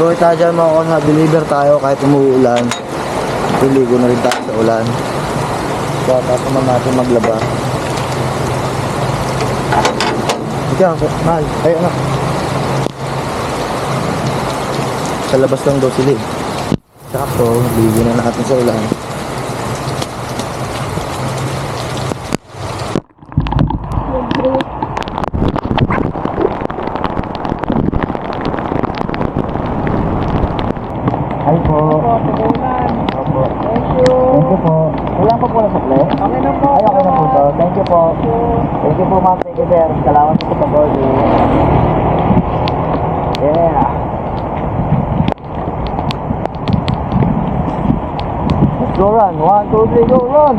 Buhay tayo dyan mga kona, deliver tayo kahit umuulan. Tuligo na rin tayo sa ulan. So, tapos naman natin maglaba. Ikaw, mahal. Ay, anak. Sa labas lang daw sila eh. Sakto, ligo na natin sa ulan. Hi po. Opo. Thank you. Thank you po. Wala pa po na sakli? Okay na po. Ay, okay na po to. Thank you po. Thank you po ma'am. Thank you sir. Salamat po sa pag-order. Yeah. Let's go run. 1, 2, 3, go run.